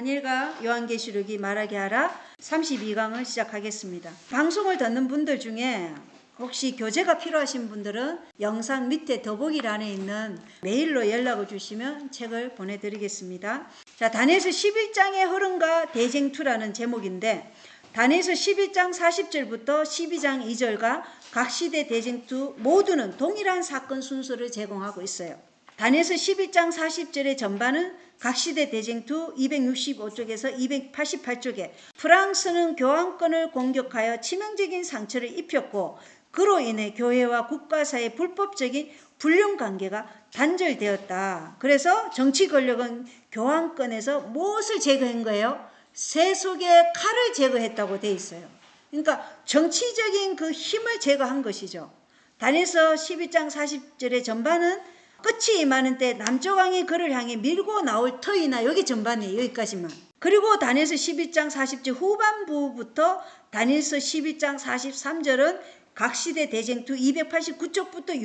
다니엘과 요한계시록이 말하게 하라 32강을 시작하겠습니다. 방송을 듣는 분들 중에 혹시 교재가 필요하신 분들은 영상 밑에 더보기란에 있는 메일로 연락을 주시면 책을 보내드리겠습니다. 자, 다니엘서 11장의 흐름과 대쟁투라는 제목인데, 다니엘서 11장 40절부터 12장 2절과 각 시대 대쟁투 모두는 동일한 사건 순서를 제공하고 있어요. 다니엘서 11장 40절의 전반은 각 시대 대쟁투 265쪽에서 288쪽에 프랑스는 교황권을 공격하여 치명적인 상처를 입혔고, 그로 인해 교회와 국가 사이의 불법적인 불륜 관계가 단절되었다. 그래서 정치 권력은 교황권에서 무엇을 제거한 거예요? 세속의 칼을 제거했다고 돼 있어요. 그러니까 정치적인 그 힘을 제거한 것이죠. 다니엘서 12장 40절의 전반은 끝이 임하는 때 남쪽 왕이 그를 향해 밀고 나올 터이나, 여기 전반이에요. 여기까지만. 그리고 다니엘서 12장 40절 후반부부터 다니엘서 12장 43절은 각 시대 대쟁투 289쪽부터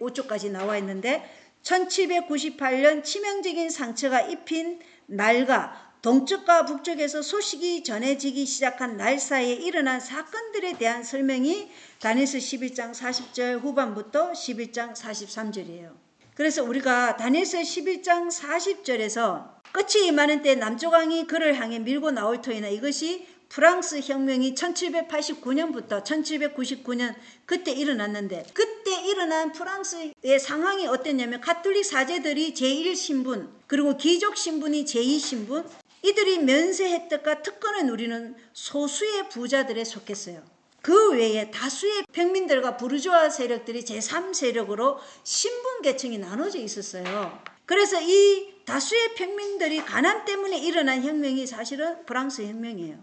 605쪽까지 나와 있는데, 1798년 치명적인 상처가 입힌 날과 동쪽과 북쪽에서 소식이 전해지기 시작한 날 사이에 일어난 사건들에 대한 설명이 다니엘서 11장 40절 후반부터 11장 43절이에요. 그래서 우리가 다니엘서 11장 40절에서 끝이 임하는 때 남쪽 왕이 그를 향해 밀고 나올 터이나, 이것이 프랑스 혁명이 1789년부터 1799년 그때 일어났는데, 그때 일어난 프랑스의 상황이 어땠냐면, 가톨릭 사제들이 제1신분, 그리고 귀족신분이 제2신분, 이들이 면세 혜택과 특권을 누리는 소수의 부자들에 속했어요. 그 외에 다수의 평민들과 부르주아 세력들이 제3세력으로 신분 계층이 나눠져 있었어요. 그래서 이 다수의 평민들이 가난 때문에 일어난 혁명이 사실은 프랑스 혁명이에요.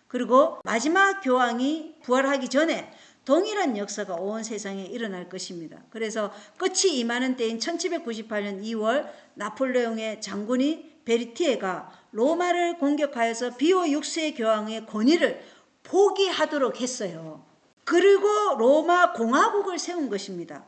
그리고 마지막 교황이 부활하기 전에 동일한 역사가 온 세상에 일어날 것입니다. 그래서 끝이 임하는 때인 1798년 2월 나폴레옹의 장군이 베르티에가 로마를 공격하여서 비오 6세 교황의 권위를 포기하도록 했어요. 그리고 로마 공화국을 세운 것입니다.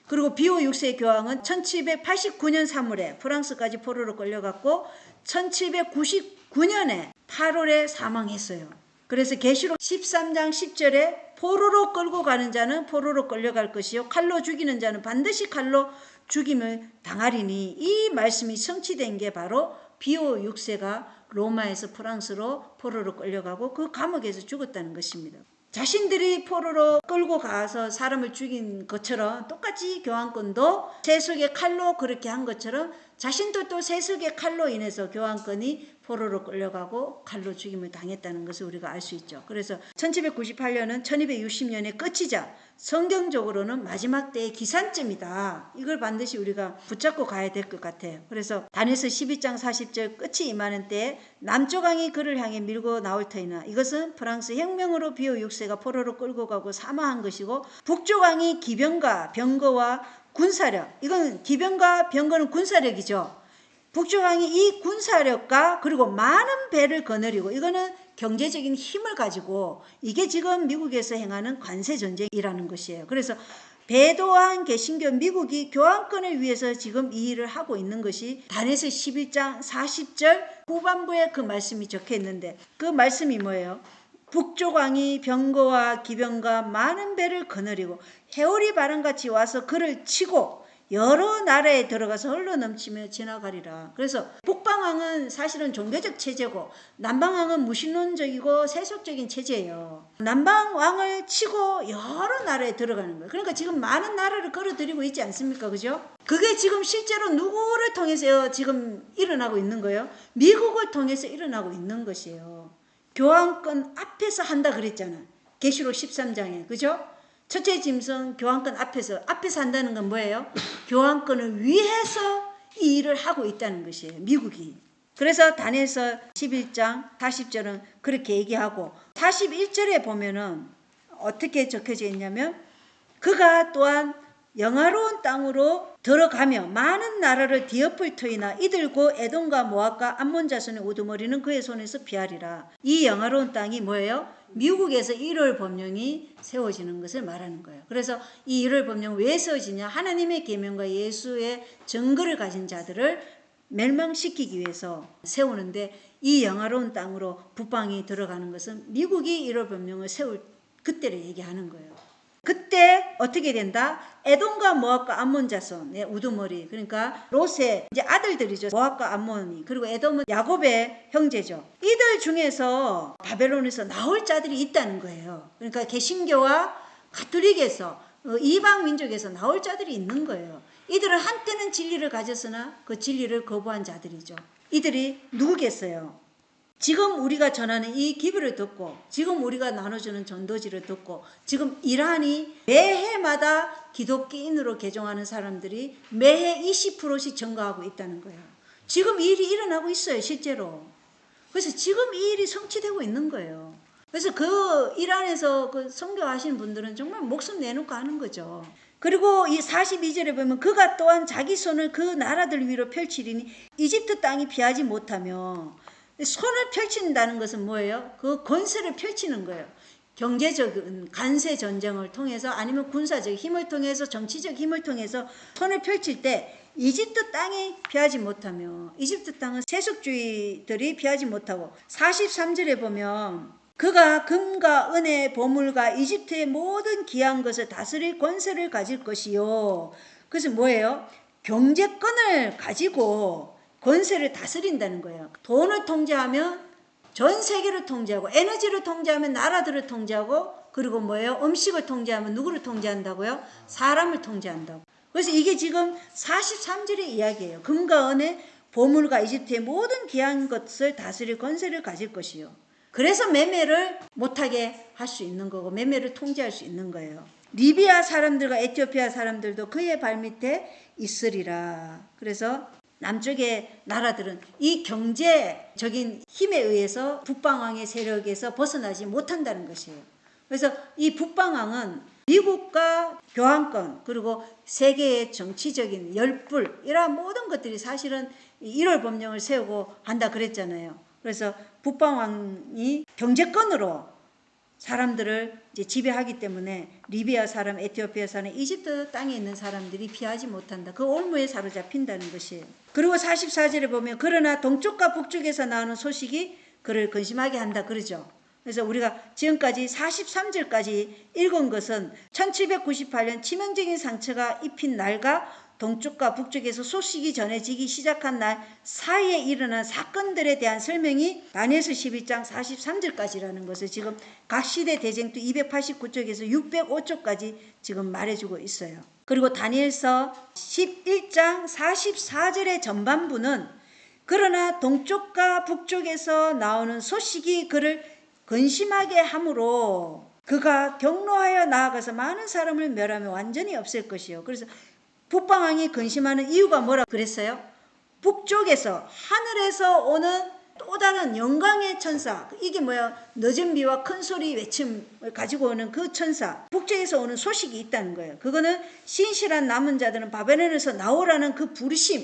그리고 비오 6세 교황은 1789년 3월에 프랑스까지 포로로 끌려갔고 1799년에 8월에 사망했어요. 그래서 계시록 13장 10절에 포로로 끌고 가는 자는 포로로 끌려갈 것이요 칼로 죽이는 자는 반드시 칼로 죽임을 당하리니, 이 말씀이 성취된 게 바로 비오 6세가 로마에서 프랑스로 포로로 끌려가고 그 감옥에서 죽었다는 것입니다. 자신들이 포로로 끌고 가서 사람을 죽인 것처럼 똑같이 교황권도 세속의 칼로 그렇게 한 것처럼 자신들도 세속의 칼로 인해서 교황권이 포로로 끌려가고 칼로 죽임을 당했다는 것을 우리가 알 수 있죠. 그래서 1798년은 1260년의 끝이자 성경적으로는 마지막 때의 기산점이다. 이걸 반드시 우리가 붙잡고 가야 될 것 같아요. 그래서 다니엘서 12장 40절 끝이 임하는 때에 남쪽 왕이 그를 향해 밀고 나올 터이나, 이것은 프랑스 혁명으로 비오 6세가 포로로 끌고 가고 사망한 것이고, 북쪽 왕이 기병과 병거와 군사력, 이건 기병과 병거는 군사력이죠. 북쪽 왕이 이 군사력과 그리고 많은 배를 거느리고, 이거는 경제적인 힘을 가지고, 이게 지금 미국에서 행하는 관세 전쟁이라는 것이에요. 그래서 배도한 개신교 미국이 교황권을 위해서 지금 이 일을 하고 있는 것이 다니엘서 11장 40절 후반부에 그 말씀이 적혀 있는데, 그 말씀이 뭐예요? 북쪽 왕이 병거와 기병과 많은 배를 거느리고 해오리 바람같이 와서 그를 치고 여러 나라에 들어가서 흘러 넘치며 지나가리라. 그래서 북방왕은 사실은 종교적 체제고 남방왕은 무신론적이고 세속적인 체제예요. 남방왕을 치고 여러 나라에 들어가는 거예요. 그러니까 지금 많은 나라를 끌어들이고 있지 않습니까? 그죠? 그게 지금 실제로 누구를 통해서 지금 일어나고 있는 거예요? 미국을 통해서 일어나고 있는 것이에요. 교황권 앞에서 한다 그랬잖아. 계시록 13장에. 그죠? 첫째 짐승 교황권 앞에서 한다는 건 뭐예요? 교황권을 위해서 이 일을 하고 있다는 것이에요. 미국이. 그래서 다니엘서 11장 40절은 그렇게 얘기하고, 41절에 보면은 어떻게 적혀져 있냐면, 그가 또한 영화로운 땅으로 들어가며 많은 나라를 뒤엎을 터이나 이들고 에돔과 모압과 암몬 자손의 우두머리는 그의 손에서 피하리라. 이 영화로운 땅이 뭐예요? 미국에서 1월 법령이 세워지는 것을 말하는 거예요. 그래서 이 1월 법령 왜 세워지냐? 하나님의 계명과 예수의 증거를 가진 자들을 멸망시키기 위해서 세우는데, 이 영화로운 땅으로 북방이 들어가는 것은 미국이 1월 법령을 세울 그때를 얘기하는 거예요. 그때 어떻게 된다? 에돔과 모압과 암몬 자손의 우두머리, 그러니까 롯의 이제 아들들이죠. 모압과 암몬이, 그리고 에돔은 야곱의 형제죠. 이들 중에서 바벨론에서 나올 자들이 있다는 거예요. 그러니까 개신교와 가톨릭에서 이방 민족에서 나올 자들이 있는 거예요. 이들은 한때는 진리를 가졌으나 그 진리를 거부한 자들이죠. 이들이 누구겠어요? 지금 우리가 전하는 이 기별을 듣고, 지금 우리가 나눠주는 전도지를 듣고, 지금 이란이 매해마다 기독교인으로 개종하는 사람들이 매해 20%씩 증가하고 있다는 거예요. 지금 이 일이 일어나고 있어요, 실제로. 그래서 지금 이 일이 성취되고 있는 거예요. 그래서 그 이란에서 그 선교하시는 분들은 정말 목숨 내놓고 하는 거죠. 그리고 이 42절에 보면 그가 또한 자기 손을 그 나라들 위로 펼치리니 이집트 땅이 피하지 못하며, 손을 펼친다는 것은 뭐예요? 그 권세를 펼치는 거예요. 경제적인 간세 전쟁을 통해서, 아니면 군사적 힘을 통해서, 정치적 힘을 통해서 손을 펼칠 때 이집트 땅이 피하지 못하며, 이집트 땅은 세속주의들이 피하지 못하고, 43절에 보면 그가 금과 은혜, 보물과 이집트의 모든 귀한 것을 다스릴 권세를 가질 것이요. 그래서 뭐예요? 경제권을 가지고 권세를 다스린다는 거예요. 돈을 통제하면 전 세계를 통제하고, 에너지를 통제하면 나라들을 통제하고, 그리고 뭐예요? 음식을 통제하면 누구를 통제한다고요? 사람을 통제한다고. 그래서 이게 지금 43절의 이야기예요. 금과 은혜, 보물과 이집트의 모든 귀한 것을 다스릴 권세를 가질 것이요. 그래서 매매를 못하게 할 수 있는 거고, 매매를 통제할 수 있는 거예요. 리비아 사람들과 에티오피아 사람들도 그의 발밑에 있으리라. 그래서 남쪽의 나라들은 이 경제적인 힘에 의해서 북방왕의 세력에서 벗어나지 못한다는 것이에요. 그래서 이 북방왕은 미국과 교환권, 그리고 세계의 정치적인 열불, 이러한 모든 것들이 사실은 1월 법령을 세우고 한다 그랬잖아요. 그래서 북방왕이 경제권으로 사람들을 이제 지배하기 때문에 리비아 사람, 에티오피아 사람, 이집트 땅에 있는 사람들이 피하지 못한다. 그 올무에 사로잡힌다는 것이에요. 그리고 44절에 보면 그러나 동쪽과 북쪽에서 나오는 소식이 그를 근심하게 한다 그러죠. 그래서 우리가 지금까지 43절까지 읽은 것은 1798년 치명적인 상처가 입힌 날과 동쪽과 북쪽에서 소식이 전해지기 시작한 날 사이에 일어난 사건들에 대한 설명이 다니엘서 11장 43절까지라는 것을 지금 각 시대 대쟁투 289쪽에서 605쪽까지 지금 말해주고 있어요. 그리고 다니엘서 11장 44절의 전반부는 그러나 동쪽과 북쪽에서 나오는 소식이 그를 근심하게 하므로 그가 경로하여 나아가서 많은 사람을 멸하며 완전히 없앨 것이요. 그래서 북방왕이 근심하는 이유가 뭐라 그랬어요? 북쪽에서, 하늘에서 오는 또 다른 영광의 천사, 이게 뭐야? 늦은 비와 큰 소리 외침을 가지고 오는 그 천사, 북쪽에서 오는 소식이 있다는 거예요. 그거는 신실한 남은 자들은 바벨론에서 나오라는 그 부르심,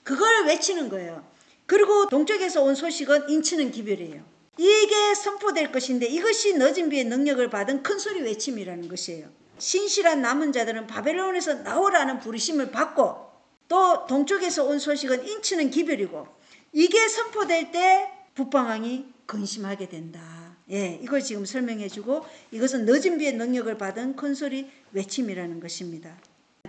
그걸 외치는 거예요. 그리고 동쪽에서 온 소식은 인치는 기별이에요. 이게 선포될 것인데, 이것이 늦은 비의 능력을 받은 큰 소리 외침이라는 것이에요. 신실한 남은 자들은 바벨론에서 나오라는 부르심을 받고, 또 동쪽에서 온 소식은 인치는 기별이고, 이게 선포될 때 북방왕이 근심하게 된다. 예, 이걸 지금 설명해주고, 이것은 늦은 비의 능력을 받은 큰 소리 외침이라는 것입니다.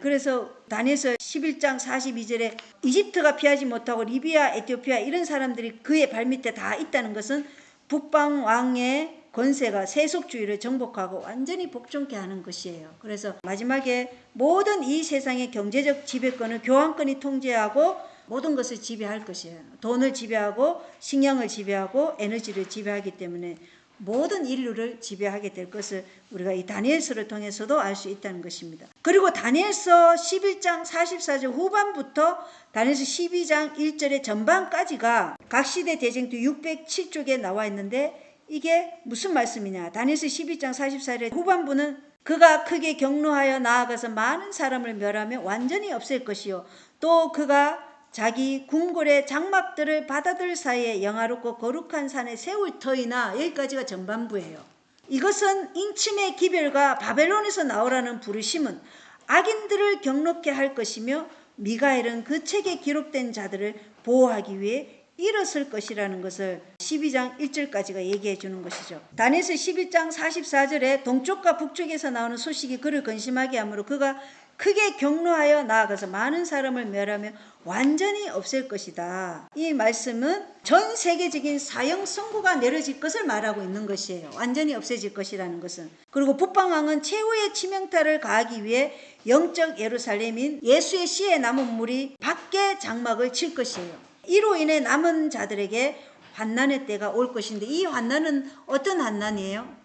그래서 다니엘서 11장 42절에 이집트가 피하지 못하고 리비아, 에티오피아 이런 사람들이 그의 발밑에 다 있다는 것은 북방왕의 권세가 세속주의를 정복하고 완전히 복종케 하는 것이에요. 그래서 마지막에 모든 이 세상의 경제적 지배권을 교환권이 통제하고 모든 것을 지배할 것이에요. 돈을 지배하고 식량을 지배하고 에너지를 지배하기 때문에 모든 인류를 지배하게 될 것을 우리가 이 다니엘서를 통해서도 알 수 있다는 것입니다. 그리고 다니엘서 11장 44절 후반부터 다니엘서 12장 1절의 전반까지가 각 시대 대쟁투 607쪽에 나와 있는데, 이게 무슨 말씀이냐? 다니엘서 12장 44절의 후반부는 그가 크게 경로하여 나아가서 많은 사람을 멸하며 완전히 없앨 것이요, 또 그가 자기 궁궐의 장막들을 바다들 사이에 영화롭고 거룩한 산에 세울 터이나, 여기까지가 전반부예요. 이것은 인침의 기별과 바벨론에서 나오라는 부르심은 악인들을 경롭게 할 것이며 미가엘은 그 책에 기록된 자들을 보호하기 위해 일어설 것이라는 것을 12장 1절까지가 얘기해 주는 것이죠. 다니엘서 11장 44절에 동쪽과 북쪽에서 나오는 소식이 그를 근심하게 하므로 그가 크게 격노하여 나아가서 많은 사람을 멸하며 완전히 없앨 것이다. 이 말씀은 전 세계적인 사형 선고가 내려질 것을 말하고 있는 것이에요. 완전히 없애질 것이라는 것은. 그리고 북방왕은 최후의 치명타를 가하기 위해 영적 예루살렘인 예수의 씨에 남은 물이 밖에 장막을 칠 것이에요. 이로 인해 남은 자들에게 환난의 때가 올 것인데, 이 환난은 어떤 환난이에요?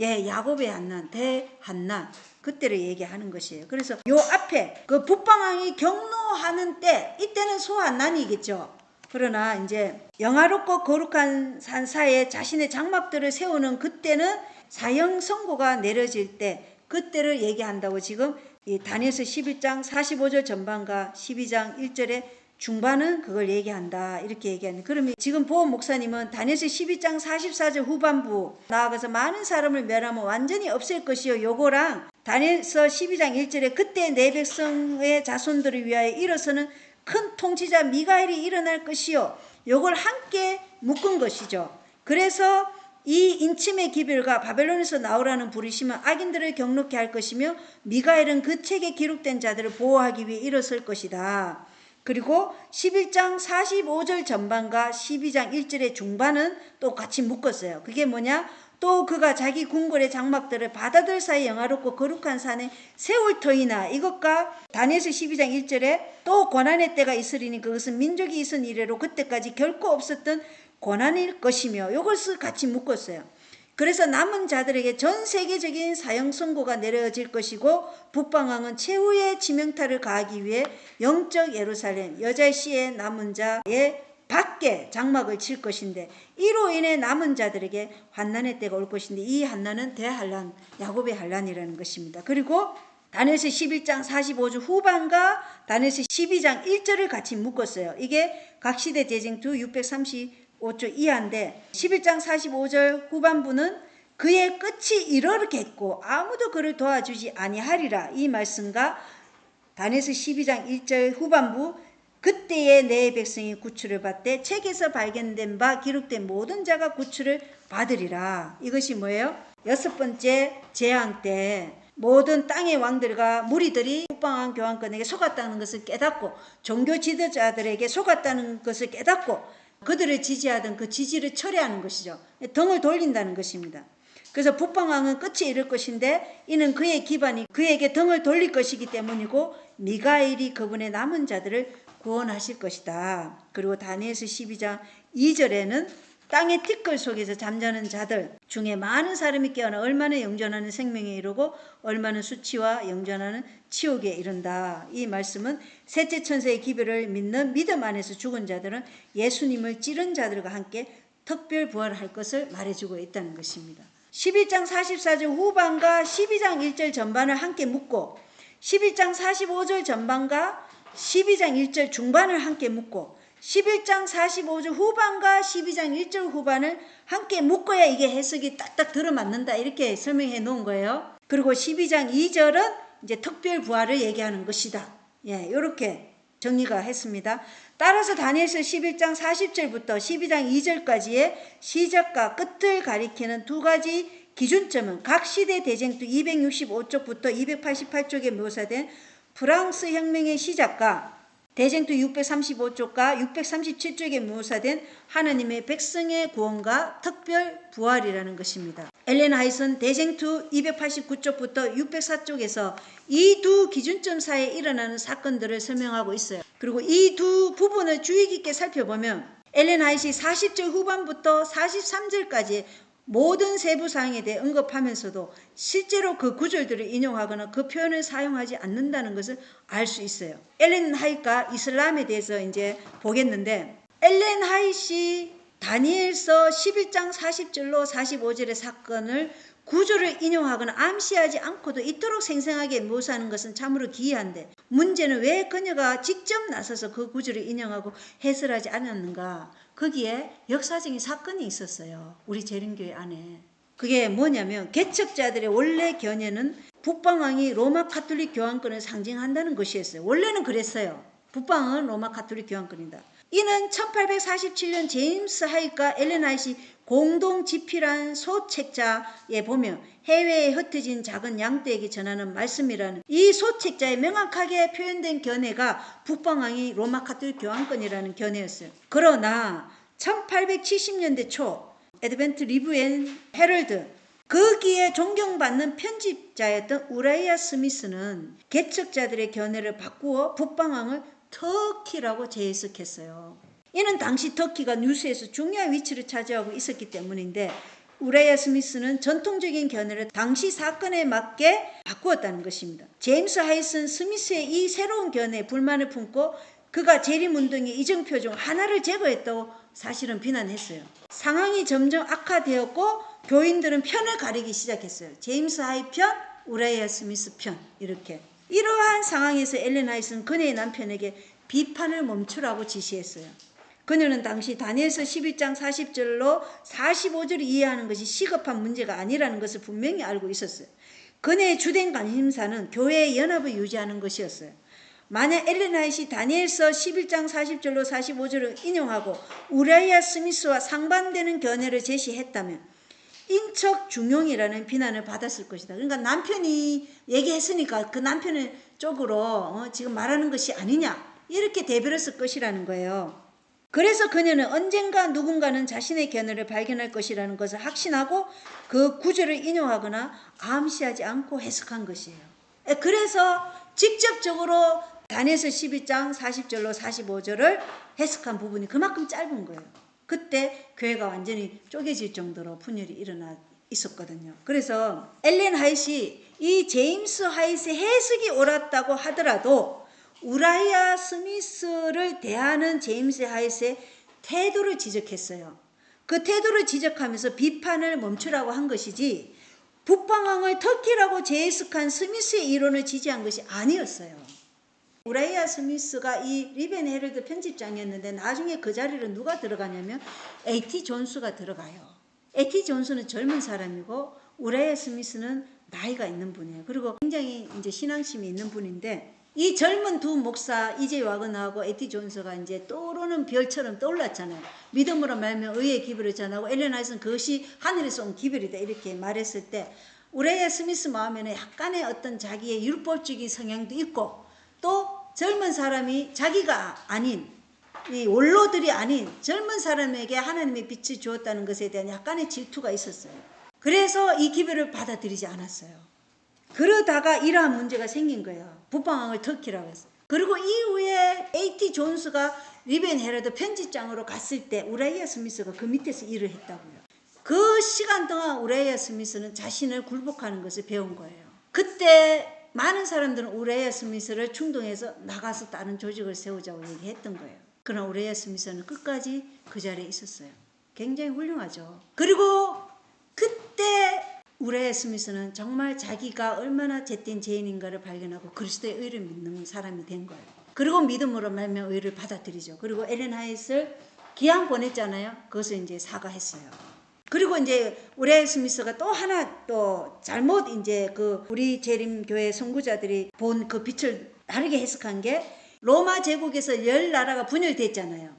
야곱의 환난, 대환난, 그때를 얘기하는 것이에요. 그래서 요 앞에 그 북방왕이 격노하는 때, 이때는 소환난이겠죠. 그러나 이제 영화롭고 거룩한 산 사이에 자신의 장막들을 세우는 그때는 사형 선고가 내려질 때, 그때를 얘기한다고 지금 이 다니엘서 11장 45절 전반과 12장 1절에 중반은 그걸 얘기한다, 이렇게 얘기하는. 그러면 지금 보험 목사님은 다니엘서 12장 44절 후반부 나아가서 많은 사람을 멸하면 완전히 없앨 것이요, 요거랑 다니엘서 12장 1절에 그때 내 백성의 자손들을 위하여 일어서는 큰 통치자 미가엘이 일어날 것이요, 요걸 함께 묶은 것이죠. 그래서 이 인침의 기별과 바벨론에서 나오라는 부르심은 악인들을 경록케 할 것이며, 미가엘은 그 책에 기록된 자들을 보호하기 위해 일어설 것이다. 그리고 11장 45절 전반과 12장 1절의 중반은 또 같이 묶었어요. 그게 뭐냐? 또 그가 자기 궁궐의 장막들을 바다들 사이 영화롭고 거룩한 산에 세울 터이나, 이것과 다니엘서 12장 1절에 또 고난의 때가 있으리니 그것은 민족이 있은 이래로 그때까지 결코 없었던 고난일 것이며, 이것을 같이 묶었어요. 그래서 남은 자들에게 전 세계적인 사형 선고가 내려질 것이고, 북방왕은 최후의 치명타를 가하기 위해 영적 예루살렘 여자의 씨에 남은 자의 밖에 장막을 칠 것인데, 이로 인해 남은 자들에게 환난의 때가 올 것인데, 이 환난은 대환난, 야곱의 환난이라는 것입니다. 그리고 다니엘서 11장 45절 후반과 다니엘서 12장 1절을 같이 묶었어요. 이게 각 시대 대쟁투 635조 이하인데, 11장 45절 후반부는 그의 끝이 이르겠고 아무도 그를 도와주지 아니하리라, 이 말씀과 다니엘서 12장 1절 후반부 그때에 내 백성이 구출을 받되 책에서 발견된 바 기록된 모든 자가 구출을 받으리라. 이것이 뭐예요? 여섯 번째 재앙 때 모든 땅의 왕들과 무리들이 북방왕 교환권에게 속았다는 것을 깨닫고, 종교 지도자들에게 속았다는 것을 깨닫고 그들을 지지하던 그 지지를 철회하는 것이죠. 등을 돌린다는 것입니다. 그래서 북방왕은 끝이 이를 것인데, 이는 그의 기반이 그에게 등을 돌릴 것이기 때문이고, 미가엘이 그분의 남은 자들을 구원하실 것이다. 그리고 다니엘서 12장 2절에는 땅의 티끌 속에서 잠자는 자들 중에 많은 사람이 깨어나 얼마나 영존하는 생명에 이르고 얼마나 수치와 영존하는 치욕에 이른다. 이 말씀은 셋째 천사의 기별을 믿는 믿음 안에서 죽은 자들은 예수님을 찌른 자들과 함께 특별 부활할 것을 말해주고 있다는 것입니다. 11장 44절 후반과 12장 1절 전반을 함께 묶고, 11장 45절 전반과 12장 1절 중반을 함께 묶고, 11장 45절 후반과 12장 1절 후반을 함께 묶어야 이게 해석이 딱딱 들어맞는다, 이렇게 설명해 놓은 거예요. 그리고 12장 2절은 이제 특별 부활을 얘기하는 것이다. 이렇게 정리가 했습니다. 따라서 다니엘서 11장 40절부터 12장 2절까지의 시작과 끝을 가리키는 두 가지 기준점은 각 시대 대쟁투 265쪽부터 288쪽에 묘사된 프랑스 혁명의 시작과 대쟁투 635쪽과 637쪽에 묘사된 하나님의 백성의 구원과 특별 부활이라는 것입니다. 엘렌 하이트는 대쟁투 289쪽부터 604쪽에서 이 두 기준점 사이에 일어나는 사건들을 설명하고 있어요. 그리고 이 두 부분을 주의 깊게 살펴보면 엘렌 하이트이 40절 후반부터 43절까지 모든 세부 사항에 대해 언급하면서도 실제로 그 구절들을 인용하거나 그 표현을 사용하지 않는다는 것을 알 수 있어요. 엘렌 하이트가 이슬람에 대해서 이제 보겠는데, 엘렌 하이트이 다니엘서 11장 40절로 45절의 사건을 구조를 인용하거나 암시하지 않고도 이토록 생생하게 묘사하는 것은 참으로 기이한데, 문제는 왜 그녀가 직접 나서서 그 구조를 인용하고 해설하지 않았는가? 거기에 역사적인 사건이 있었어요. 우리 재림교회 안에. 그게 뭐냐면 개척자들의 원래 견해는 북방왕이 로마 가톨릭 교황권을 상징한다는 것이었어요. 원래는 그랬어요. 북방은 로마 가톨릭 교황권이다. 이는 1847년 제임스 하이과 엘렌 화이트 공동 집필한 소책자에 보면 해외에 흩어진 작은 양떼에게 전하는 말씀이라는 이 소책자에 명확하게 표현된 견해가 북방왕이 로마 가톨릭 교황권이라는 견해였어요. 그러나 1870년대 초 애드벤트 리뷰 앤 헤럴드 거기에 존경받는 편집자였던 우라이아 스미스는 개척자들의 견해를 바꾸어 북방왕을 터키라고 재해석했어요. 이는 당시 터키가 뉴스에서 중요한 위치를 차지하고 있었기 때문인데 우라이아 스미스는 전통적인 견해를 당시 사건에 맞게 바꾸었다는 것입니다. 제임스 하이슨 스미스의 이 새로운 견해에 불만을 품고 그가 재림운동의 이정표 중 하나를 제거했다고 사실은 비난했어요. 상황이 점점 악화되었고 교인들은 편을 가리기 시작했어요. 제임스 하이 편, 우라이아 스미스 편 이렇게. 이러한 상황에서 엘렌 화이트는 그녀의 남편에게 비판을 멈추라고 지시했어요. 그녀는 당시 다니엘서 11장 40절로 45절을 이해하는 것이 시급한 문제가 아니라는 것을 분명히 알고 있었어요. 그녀의 주된 관심사는 교회의 연합을 유지하는 것이었어요. 만약 엘렌 화이트이 다니엘서 11장 40절로 45절을 인용하고 우라이아 스미스와 상반되는 견해를 제시했다면 인척 중용이라는 비난을 받았을 것이다. 그러니까 남편이 얘기했으니까 그 남편의 쪽으로 지금 말하는 것이 아니냐 이렇게 대변했을 것이라는 거예요. 그래서 그녀는 언젠가 누군가는 자신의 견해를 발견할 것이라는 것을 확신하고 그 구절을 인용하거나 암시하지 않고 해석한 것이에요. 그래서 직접적으로 다니엘서 12장 40절로 45절을 해석한 부분이 그만큼 짧은 거예요. 그때 교회가 완전히 쪼개질 정도로 분열이 일어나 있었거든요. 그래서 엘렌 화이트이 이 제임스 화이트의 해석이 옳았다고 하더라도 우라이아 스미스를 대하는 제임스 화이트의 태도를 지적했어요. 그 태도를 지적하면서 비판을 멈추라고 한 것이지 북방왕을 터키라고 재해석한 스미스의 이론을 지지한 것이 아니었어요. 우라이아 스미스가 이 리벤 헤럴드 편집장이었는데 나중에 그 자리로 누가 들어가냐면 A.T. 존스가 들어가요. A.T. 존스는 젊은 사람이고 우라이아 스미스는 나이가 있는 분이에요. 그리고 굉장히 이제 신앙심이 있는 분인데 이 젊은 두 목사 이제 와그너하고 A.T. 존스가 이제 떠오르는 별처럼 떠올랐잖아요. 믿음으로 말하면 의의 기별을 전하고 엘렌 화이트는 그것이 하늘에서 온 기별이다 이렇게 말했을 때 우라이아 스미스 마음에는 약간의 어떤 자기의 율법적인 성향도 있고 또 젊은 사람이 자기가 아닌 이 원로들이 아닌 젊은 사람에게 하나님의 빛을 주었다는 것에 대한 약간의 질투가 있었어요. 그래서 이 기별을 받아들이지 않았어요. 그러다가 이러한 문제가 생긴 거예요. 북방왕을 터키라고 했어요. 그리고 이후에 A.T. 존스가 리벤 헤럴드 편집장으로 갔을 때 우라이아 스미스가 그 밑에서 일을 했다고요. 그 시간 동안 우라이아 스미스는 자신을 굴복하는 것을 배운 거예요. 그때 많은 사람들은 우라이아 스미스를 충동해서 나가서 다른 조직을 세우자고 얘기했던 거예요. 그러나 우라이아 스미스는 끝까지 그 자리에 있었어요. 굉장히 훌륭하죠. 그리고 그때 우라이아 스미스는 정말 자기가 얼마나 젬된 죄인인가를 발견하고 그리스도의 의를 믿는 사람이 된 거예요. 그리고 믿음으로 말면 의를 받아들이죠. 그리고 엘렌 화이트를 기한 보냈잖아요. 그것을 이제 사과했어요. 그리고 이제 우라이아 스미스가 또 하나 또 잘못 이제 그 우리 재림교회 선구자들이 본 그 빛을 다르게 해석한 게 로마 제국에서 10나라가 분열됐잖아요.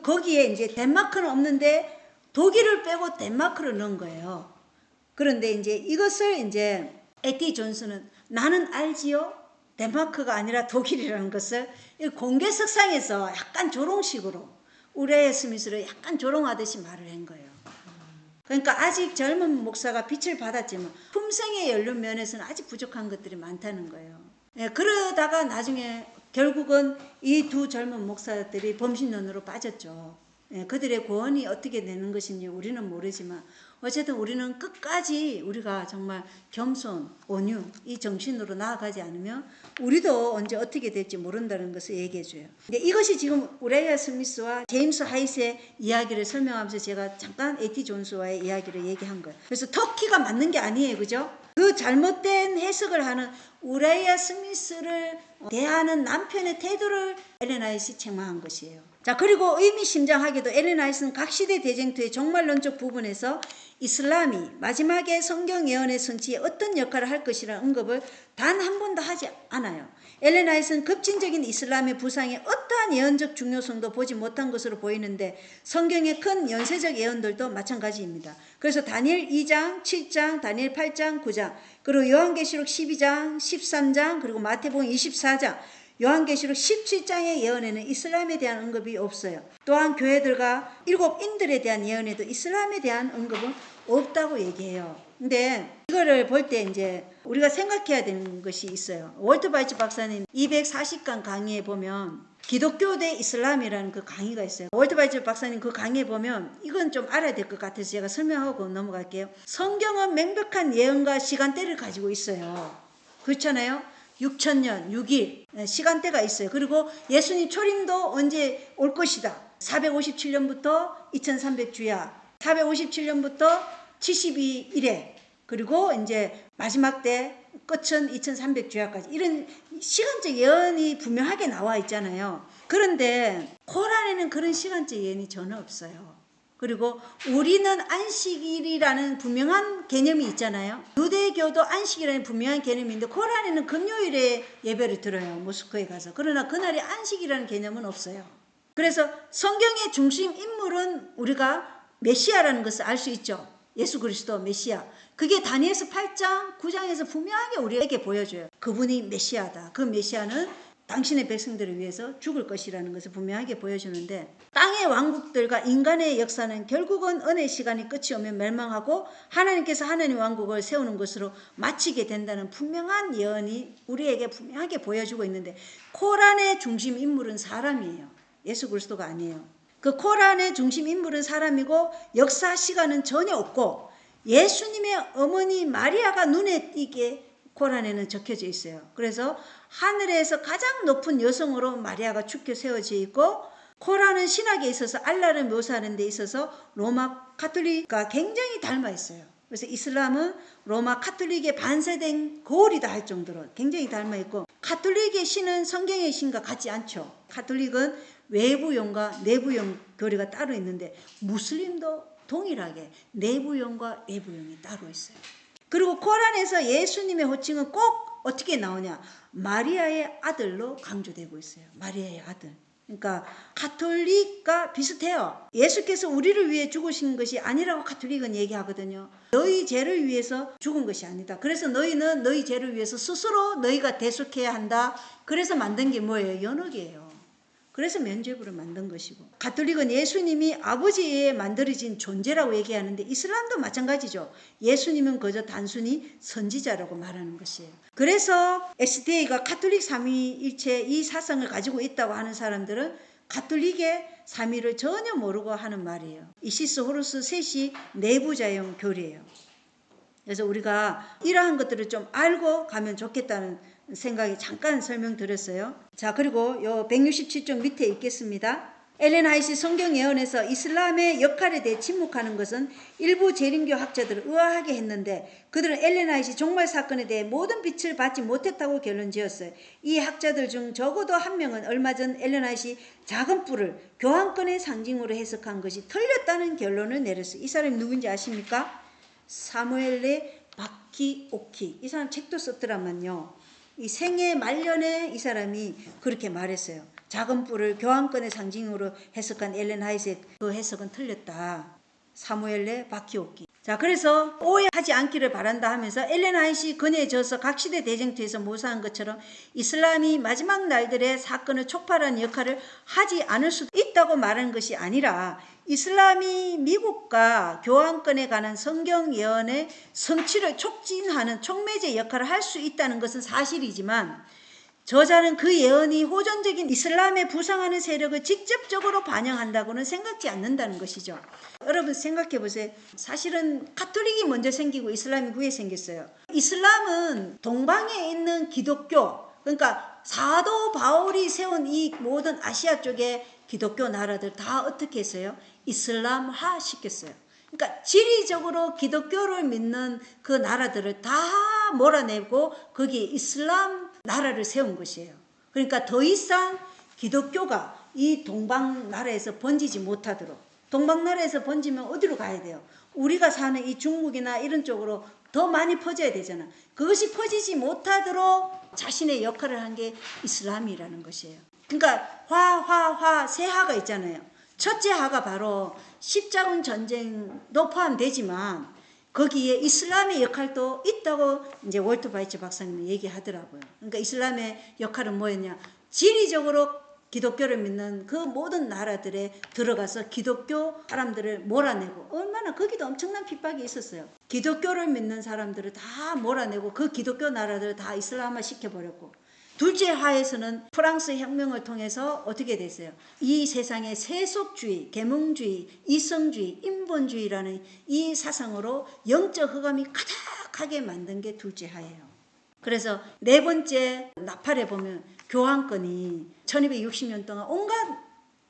거기에 이제 덴마크는 없는데 독일을 빼고 덴마크를 넣은 거예요. 그런데 이제 이것을 이제 A.T. 존스는 나는 알지요. 덴마크가 아니라 독일이라는 것을 공개석상에서 약간 조롱식으로 우라이아 스미스를 약간 조롱하듯이 말을 한 거예요. 그러니까 아직 젊은 목사가 빛을 받았지만 품성에 연륜 면에서는 아직 부족한 것들이 많다는 거예요. 그러다가 나중에 결국은 이 두 젊은 목사들이 범신론으로 빠졌죠. 그들의 구원이 어떻게 되는 것인지 우리는 모르지만 어쨌든 우리는 끝까지 우리가 정말 겸손, 온유 이 정신으로 나아가지 않으면 우리도 언제 어떻게 될지 모른다는 것을 얘기해 줘요. 이것이 지금 우라이아 스미스와 제임스 화이트의 이야기를 설명하면서 제가 잠깐 A.T. 존스와의 이야기를 얘기한 거예요. 그래서 터키가 맞는 게 아니에요. 그죠? 그 잘못된 해석을 하는 우라이아 스미스를 대하는 남편의 태도를 엘렌 화이트가 책망한 것이에요. 자, 그리고 의미심장하게도 엘렌 화이트는 각 시대 대쟁투의 종말론적 부분에서 이슬람이 마지막에 성경 예언의 성취에 어떤 역할을 할 것이라는 언급을 단 한 번도 하지 않아요. 엘렌 화이트는 급진적인 이슬람의 부상에 어떠한 예언적 중요성도 보지 못한 것으로 보이는데 성경의 큰 연쇄적 예언들도 마찬가지입니다. 그래서 다니엘 2장, 7장, 다니엘 8장, 9장, 그리고 요한계시록 12장, 13장, 그리고 마태복음 24장, 요한계시록 17장의 예언에는 이슬람에 대한 언급이 없어요. 또한 교회들과 7인들에 대한 예언에도 이슬람에 대한 언급은 없다고 얘기해요. 근데 이거를 볼 때 이제 우리가 생각해야 되는 것이 있어요. 월트 바이츠 박사님 240강 강의에 보면 기독교 대 이슬람이라는 그 강의가 있어요. 월트 바이츠 박사님 그 강의에 보면 이건 좀 알아야 될 것 같아서 제가 설명하고 넘어갈게요. 성경은 명백한 예언과 시간대를 가지고 있어요. 그렇잖아요. 6,000년, 6일 시간대가 있어요. 그리고 예수님 초림도 언제 올 것이다. 457년부터 2300주야. 457년부터 72일에 그리고 이제 마지막 때 끝은 2300주야까지 이런 시간적 예언이 분명하게 나와 있잖아요. 그런데 코란에는 그런 시간적 예언이 전혀 없어요. 그리고 우리는 안식일이라는 분명한 개념이 있잖아요. 유대교도 안식이라는 분명한 개념이 있는데 코란에는 금요일에 예배를 드려요. 모스크에 가서. 그러나 그날이 안식이라는 개념은 없어요. 그래서 성경의 중심 인물은 우리가 메시아라는 것을 알 수 있죠. 예수 그리스도 메시아. 그게 다니엘서 8장, 9장에서 분명하게 우리에게 보여줘요. 그분이 메시아다. 그 메시아는 당신의 백성들을 위해서 죽을 것이라는 것을 분명하게 보여주는데 땅의 왕국들과 인간의 역사는 결국은 은혜의 시간이 끝이 오면 멸망하고 하나님께서 하나님 왕국을 세우는 것으로 마치게 된다는 분명한 예언이 우리에게 분명하게 보여주고 있는데 코란의 중심 인물은 사람이에요. 예수 그리스도가 아니에요. 그 코란의 중심 인물은 사람이고 역사 시간은 전혀 없고 예수님의 어머니 마리아가 눈에 띄게 코란에는 적혀져 있어요. 그래서 하늘에서 가장 높은 여성으로 마리아가 축켜 세워져 있고 코란은 신학에 있어서 알라를 묘사하는 데 있어서 로마 가톨릭과 굉장히 닮아 있어요. 그래서 이슬람은 로마 가톨릭의 반세된 거울이다 할 정도로 굉장히 닮아 있고 가톨릭의 신은 성경의 신과 같지 않죠. 가톨릭은 외부용과 내부용 교리가 따로 있는데 무슬림도 동일하게 내부용과 외부용이 따로 있어요. 그리고 코란에서 예수님의 호칭은 꼭 어떻게 나오냐? 마리아의 아들로 강조되고 있어요. 마리아의 아들. 그러니까 가톨릭과 비슷해요. 예수께서 우리를 위해 죽으신 것이 아니라고 가톨릭은 얘기하거든요. 너희 죄를 위해서 죽은 것이 아니다. 그래서 너희는 너희 죄를 위해서 스스로 너희가 대속해야 한다. 그래서 만든 게 뭐예요? 연옥이에요. 그래서 면죄부를 만든 것이고 가톨릭은 예수님이 아버지에 만들어진 존재라고 얘기하는데 이슬람도 마찬가지죠. 예수님은 그저 단순히 선지자라고 말하는 것이에요. 그래서 SDA가 가톨릭 삼위일체 이 사상을 가지고 있다고 하는 사람들은 가톨릭의 삼위를 전혀 모르고 하는 말이에요. 이시스 호루스 셋이 내부자용 교리예요. 그래서 우리가 이러한 것들을 좀 알고 가면 좋겠다는 생각이 잠깐 설명드렸어요. 자, 그리고 요 167쪽 밑에 있겠습니다. 엘렌 화이트 성경 예언에서 이슬람의 역할에 대해 침묵하는 것은 일부 재림교 학자들을 의아하게 했는데 그들은 엘렌 화이트 종말 사건에 대해 모든 빛을 받지 못했다고 결론 지었어요. 이 학자들 중 적어도 한 명은 얼마 전 엘렌 화이트 작은 뿔을 교황권의 상징으로 해석한 것이 틀렸다는 결론을 내렸어요. 이 사람이 누군지 아십니까? 사무엘레 바키오키. 이 사람 책도 썼더라만요. 이 생애 말년에 이 사람이 그렇게 말했어요. 작은 뿔을 교황권의 상징으로 해석한 엘렌 화이트의 그 해석은 틀렸다. 사무엘레 바키오키. 자, 그래서 오해하지 않기를 바란다 하면서 엘렌 화이트 그녀에 져서 각 시대 대쟁투에서 모사한 것처럼 이슬람이 마지막 날들의 사건을 촉발하는 역할을 하지 않을 수도 있다고 말하는 것이 아니라 이슬람이 미국과 교황권에 관한 성경 예언의 성취를 촉진하는 촉매제 역할을 할 수 있다는 것은 사실이지만 저자는 그 예언이 호전적인 이슬람에 부상하는 세력을 직접적으로 반영한다고는 생각지 않는다는 것이죠. 여러분 생각해 보세요. 사실은 가톨릭이 먼저 생기고 이슬람이 후에 생겼어요. 이슬람은 동방에 있는 기독교, 그러니까 사도 바울이 세운 이 모든 아시아 쪽의 기독교 나라들 다 어떻게 했어요? 이슬람화 시켰어요. 그러니까 지리적으로 기독교를 믿는 그 나라들을 다 몰아내고 거기에 이슬람 나라를 세운 것이에요. 그러니까 더 이상 기독교가 이 동방 나라에서 번지지 못하도록. 동방 나라에서 번지면 어디로 가야 돼요? 우리가 사는 이 중국이나 이런 쪽으로 더 많이 퍼져야 되잖아. 그것이 퍼지지 못하도록 자신의 역할을 한 게 이슬람이라는 것이에요. 그러니까 화 세 하가 있잖아요. 첫째 하가 바로 십자군 전쟁도 포함되지만 거기에 이슬람의 역할도 있다고 이제 월터 바이츠 박사님이 얘기하더라고요. 그러니까 이슬람의 역할은 뭐였냐? 지리적으로 기독교를 믿는 그 모든 나라들에 들어가서 기독교 사람들을 몰아내고, 얼마나 거기도 엄청난 핍박이 있었어요. 기독교를 믿는 사람들을 다 몰아내고 그 기독교 나라들을 다 이슬람화 시켜버렸고, 둘째 하에서는 프랑스 혁명을 통해서 어떻게 됐어요? 이 세상의 세속주의, 계몽주의, 이성주의, 인본주의라는 이 사상으로 영적 흑암이 가득하게 만든 게 둘째 하예요. 그래서 네 번째 나팔에 보면 교황권이 1260년 동안 온갖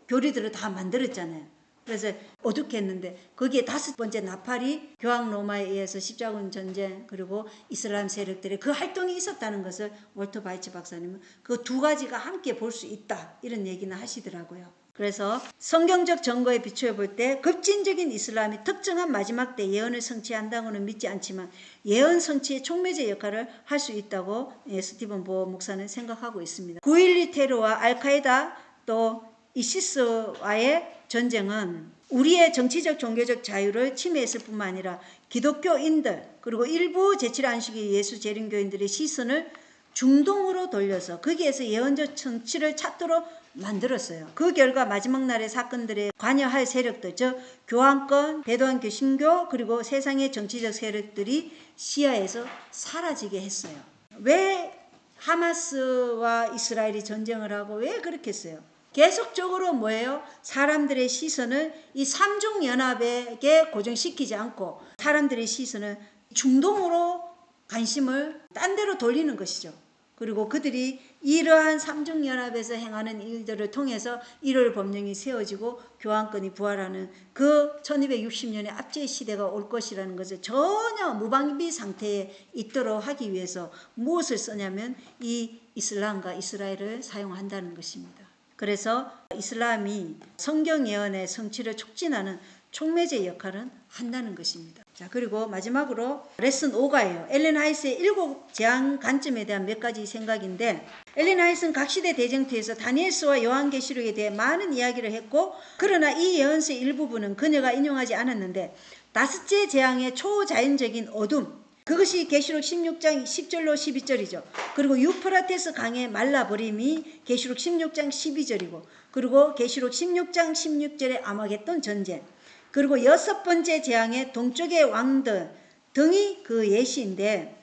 교리들을 다 만들었잖아요. 그래서 어둡게 했는데 거기에 다섯 번째 나팔이 교황 로마에 의해서 십자군 전쟁 그리고 이슬람 세력들의 그 활동이 있었다는 것을 월터 바이츠 박사님은 그 두 가지가 함께 볼 수 있다 이런 얘기는 하시더라고요. 그래서 성경적 증거에 비추어 볼 때 급진적인 이슬람이 특정한 마지막 때 예언을 성취한다고는 믿지 않지만 예언 성취의 촉매제 역할을 할 수 있다고 스티븐 보어 목사는 생각하고 있습니다. 9.12 테러와 알카에다 또 이시스와의 전쟁은 우리의 정치적 종교적 자유를 침해했을 뿐만 아니라 기독교인들 그리고 일부 제7안식일 예수 재림교인들의 시선을 중동으로 돌려서 거기에서 예언적 정치를 찾도록 만들었어요. 그 결과 마지막 날의 사건들에 관여할 세력들, 즉 교황권, 배도한 개신교 그리고 세상의 정치적 세력들이 시야에서 사라지게 했어요. 왜 하마스와 이스라엘이 전쟁을 하고 왜 그렇게 했어요? 계속적으로 뭐예요? 사람들의 시선을 이 삼중연합에게 고정시키지 않고 사람들의 시선을 중동으로 관심을 딴 데로 돌리는 것이죠. 그리고 그들이 이러한 삼중연합에서 행하는 일들을 통해서 1월 법령이 세워지고 교황권이 부활하는 그 1260년의 압제의 시대가 올 것이라는 것을 전혀 무방비 상태에 있도록 하기 위해서 무엇을 쓰냐면 이 이슬람과 이스라엘을 사용한다는 것입니다. 그래서 이슬람이 성경 예언의 성취를 촉진하는 촉매제 역할은 한다는 것입니다. 자, 그리고 마지막으로 레슨 5가예요. 엘렌 화이트의 7 재앙 관점에 대한 몇 가지 생각인데, 엘렌 화이트는 각 시대 대쟁투에서 다니엘서와 요한계시록에 대해 많은 이야기를 했고, 그러나 이 예언서의 일부분은 그녀가 인용하지 않았는데 다섯째 재앙의 초자연적인 어둠, 그것이 계시록 16장 10절로 12절이죠. 그리고 유프라테스 강의 말라버림이 계시록 16장 12절이고, 그리고 계시록 16장 16절의 아마겟돈 전쟁, 그리고 여섯 번째 재앙의 동쪽의 왕들 등이 그 예시인데,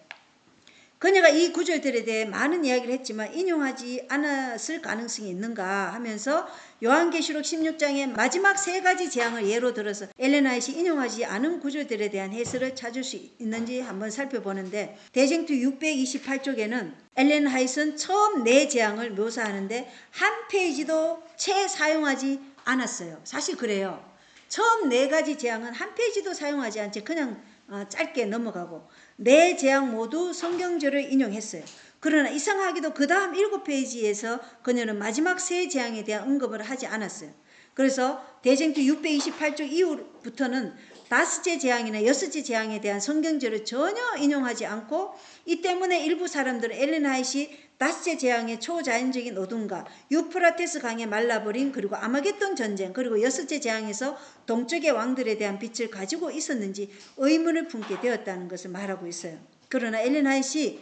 그녀가 이 구절들에 대해 많은 이야기를 했지만 인용하지 않았을 가능성이 있는가 하면서 요한계시록 16장의 마지막 세 가지 재앙을 예로 들어서 엘렌 화이트이 인용하지 않은 구절들에 대한 해설을 찾을 수 있는지 한번 살펴보는데, 대쟁투 628쪽에는 엘렌 화이트는 처음 네 재앙을 묘사하는데 한 페이지도 채 사용하지 않았어요. 사실 그래요. 처음 네 가지 재앙은 한 페이지도 사용하지 않지 그냥 짧게 넘어가고 네 재앙 모두 성경절을 인용했어요. 그러나 이상하게도 그 다음 7페이지에서 그녀는 마지막 세 재앙에 대한 언급을 하지 않았어요. 그래서 대쟁투 628쪽 이후부터는 다섯째 재앙이나 여섯째 재앙에 대한 성경절을 전혀 인용하지 않고, 이 때문에 일부 사람들은 엘렌 화이트이 다섯째 재앙의 초자연적인 어둠과 유프라테스 강의 말라버림 그리고 아마겟돈 전쟁 그리고 여섯째 재앙에서 동쪽의 왕들에 대한 빛을 가지고 있었는지 의문을 품게 되었다는 것을 말하고 있어요. 그러나 엘렌 화이트이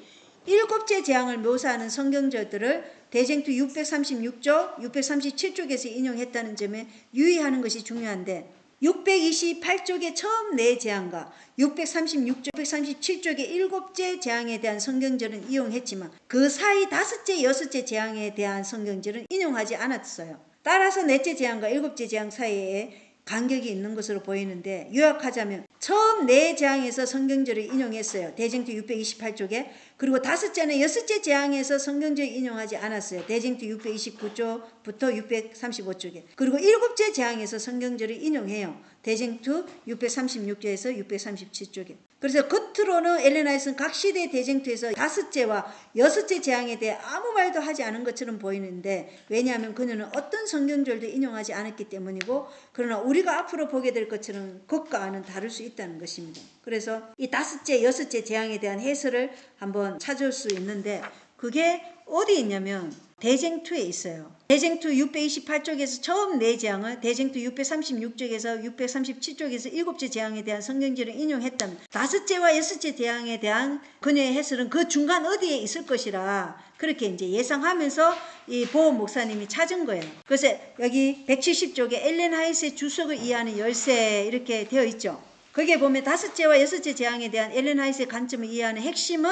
일곱째 재앙을 묘사하는 성경절들을 대쟁투 636쪽, 637쪽에서 인용했다는 점에 유의하는 것이 중요한데, 628쪽의 처음 네 재앙과 636쪽, 637쪽의 일곱째 재앙에 대한 성경절은 이용했지만 그 사이 다섯째, 여섯째 재앙에 대한 성경절은 인용하지 않았어요. 따라서 넷째 재앙과 일곱째 재앙 사이에 간격이 있는 것으로 보이는데 요약하자면 처음 네 재앙에서 성경절을 인용했어요. 대쟁투 628쪽에. 그리고 다섯째는 여섯째 재앙에서 성경절을 인용하지 않았어요. 대쟁투 629쪽부터 635쪽에. 그리고 일곱째 재앙에서 성경절을 인용해요. 대쟁투 636쪽에서 637쪽에. 그래서 겉으로는 엘렌 화이트는 각 시대 대쟁투에서 다섯째와 여섯째 재앙에 대해 아무 말도 하지 않은 것처럼 보이는데, 왜냐하면 그녀는 어떤 성경절도 인용하지 않았기 때문이고, 그러나 우리가 앞으로 보게 될 것처럼 그것과는 다를 수 있다는 것입니다. 그래서 이 다섯째, 여섯째 재앙에 대한 해설을 한번 찾을 수 있는데, 그게 어디 있냐면 대쟁투에 있어요. 대쟁투 628쪽에서 처음 네 재앙을, 대쟁투 636쪽에서 637쪽에서 일곱째 재앙에 대한 성경절을 인용했다면 다섯째와 여섯째 재앙에 대한 그녀의 해설은 그 중간 어디에 있을 것이라 그렇게 이제 예상하면서 이 보험 목사님이 찾은 거예요. 그래서 여기 170쪽에 엘렌 화이트의 주석을 이해하는 열쇠 이렇게 되어 있죠. 거기에 보면 다섯째와 여섯째 재앙에 대한 엘렌 화이트의 관점을 이해하는 핵심은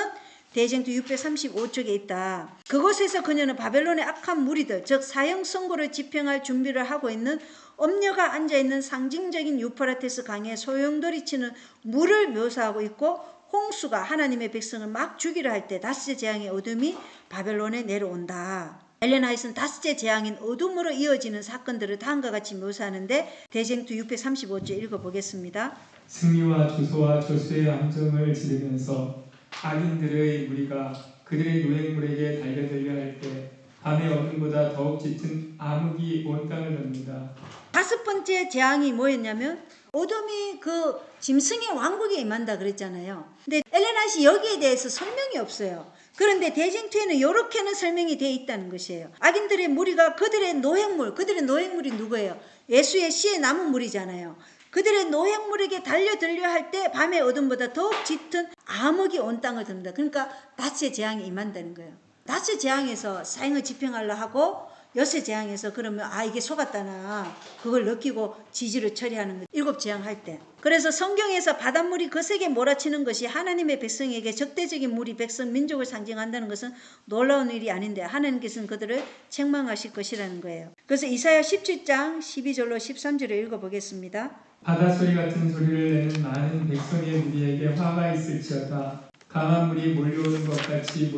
대쟁투 635쪽에 있다. 그곳에서 그녀는 바벨론의 악한 무리들, 즉 사형 선고를 집행할 준비를 하고 있는 엄녀가 앉아있는 상징적인 유프라테스 강에 소용돌이 치는 물을 묘사하고 있고, 홍수가 하나님의 백성을 막 죽이려 할 때 다섯째 재앙의 어둠이 바벨론에 내려온다. 엘렌 화이트는 다섯째 재앙인 어둠으로 이어지는 사건들을 다음과 같이 묘사하는데, 대쟁투 635쪽 읽어보겠습니다. 승리와 조소와 조수의 함정을 지르면서 악인들의 무리가 그들의 노획물에게 달려들려 할 때 밤의 어둠보다 더욱 짙은 암흑이 온 땅을 덮는다. 다섯 번째 재앙이 뭐였냐면 어둠이 그 짐승의 왕국에 임한다 그랬잖아요. 근데 엘렌 화이트 여기에 대해서 설명이 없어요. 그런데 대쟁투에는 이렇게는 설명이 되어 있다는 것이에요. 악인들의 무리가 그들의 노획물이 누구예요? 예수의 씨에 남은 무리잖아요. 그들의 노획물에게 달려들려 할 때 밤의 어둠보다 더욱 짙은 암흑이 온 땅을 듭니다. 그러니까 다섯째 재앙이 임한다는 거예요. 다섯째 재앙에서 사형을 집행하려 하고 여섯째 재앙에서 그러면 이게 속았다나 그걸 느끼고 지지를 처리하는 거예요. 일곱 재앙 할 때. 그래서 성경에서 바닷물이 거세게 몰아치는 것이 하나님의 백성에게 적대적인 물이 백성 민족을 상징한다는 것은 놀라운 일이 아닌데, 하나님께서는 그들을 책망하실 것이라는 거예요. 그래서 이사야 17장 12절로 13절을 읽어보겠습니다. 바다소리 같은 소리를 내는 많은 백성의 무리에게 화가 있을지어다. 강한 물이 몰려오는 것 같이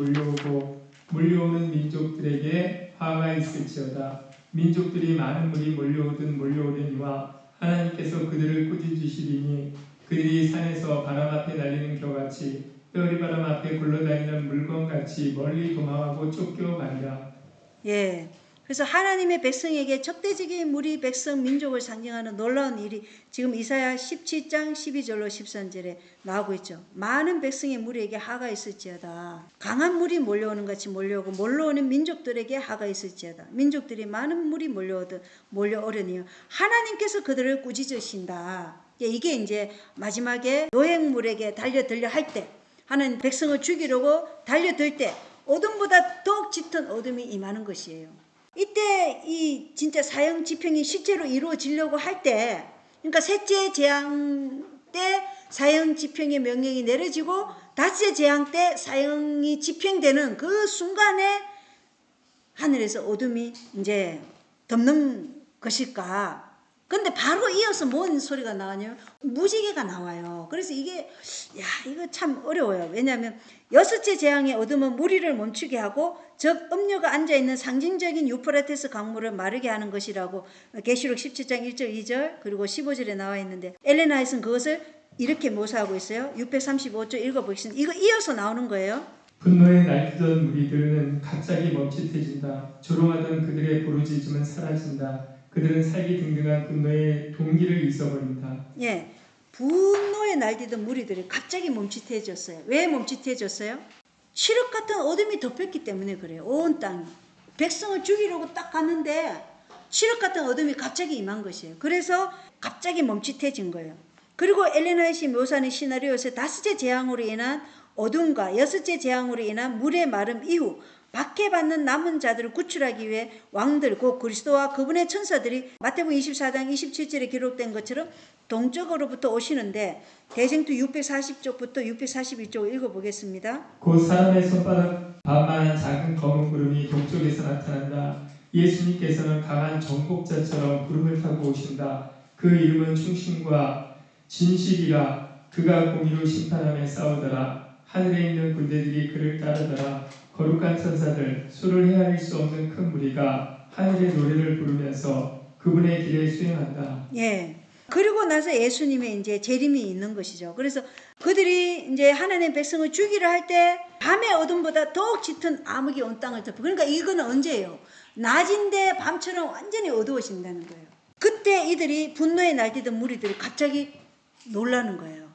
몰려오는 민족들에게 화가 있을지어다. 민족들이 많은 물이 몰려오려니와 하나님께서 그들을 꾸짖으시리니 그들이 산에서 바람 앞에 날리는 겨같이 뼈리 바람 앞에 굴러다니는 물건같이 멀리 도망하고 쫓겨가리라. 예. 그래서 하나님의 백성에게 적대적인 무리 백성 민족을 상징하는 놀라운 일이 지금 이사야 17장 12절로 13절에 나오고 있죠. 많은 백성의 무리에게 하가 있을지어다. 강한 물이 몰려오는 같이 몰려오고 몰려오는 민족들에게 하가 있을지어다. 민족들이 많은 물이 몰려오려니요. 하나님께서 그들을 꾸짖으신다. 이게 이제 마지막에 노획물에게 달려들려 할 때, 하나님 백성을 죽이려고 달려들 때 어둠보다 더욱 짙은 어둠이 임하는 것이에요. 이때 이 진짜 사형 집행이 실제로 이루어지려고 할 때, 그러니까 셋째 재앙 때 사형 집행의 명령이 내려지고 다섯째 재앙 때 사형이 집행되는 그 순간에 하늘에서 어둠이 이제 덮는 것일까? 근데 바로 이어서 뭔 소리가 나오냐면 무지개가 나와요. 그래서 이거 참 어려워요. 왜냐하면 여섯째 재앙의 어둠은 무리를 멈추게 하고 즉 음녀가 앉아있는 상징적인 유프라테스 강물을 마르게 하는 것이라고 계시록 17장 1절 2절 그리고 15절에 나와 있는데, 엘렌 화이트는 그것을 이렇게 묘사하고 있어요. 635쪽 읽어보겠습니다. 이거 이어서 나오는 거예요. 분노에 날뛰던 무리들은 갑자기 멈칫해진다. 조롱하던 그들의 부르짖음은 사라진다. 그들은 살기 등등한 분노의 동기를 잊어버린다. 예, 분노에 날뛰던 무리들이 갑자기 멈칫해졌어요. 왜 멈칫해졌어요? 칠흑 같은 어둠이 덮였기 때문에 그래요. 온 땅이. 백성을 죽이려고 딱 갔는데 칠흑 같은 어둠이 갑자기 임한 것이에요. 그래서 갑자기 멈칫해진 거예요. 그리고 엘렌 화이트 묘사하는 시나리오에서 다섯째 재앙으로 인한 어둠과 여섯째 재앙으로 인한 물의 마름 이후 박해받는 남은 자들을 구출하기 위해 왕들 곧 그리스도와 그분의 천사들이 마태복음 24장 27절에 기록된 것처럼 동쪽으로부터 오시는데, 대쟁투 640쪽부터 641쪽을 읽어보겠습니다. 곧 사람의 손바닥 반만한 작은 검은 구름이 동쪽에서 나타난다. 예수님께서는 강한 정복자처럼 구름을 타고 오신다. 그 이름은 충신과 진실이라. 그가 공의로 심판하며 싸우더라. 하늘에 있는 군대들이 그를 따르더라. 거룩한 천사들, 수를 헤아릴 수 없는 큰 무리가 하늘의 노래를 부르면서 그분의 길에 수행한다. 예. 그리고 나서 예수님의 이제 재림이 있는 것이죠. 그래서 그들이 이제 하나님의 백성을 죽이려 할 때 밤의 어둠보다 더욱 짙은 암흑이 온 땅을 덮고, 그러니까 이거는 언제예요? 낮인데 밤처럼 완전히 어두워진다는 거예요. 그때 이들이 분노에 날뛰던 무리들이 갑자기 놀라는 거예요.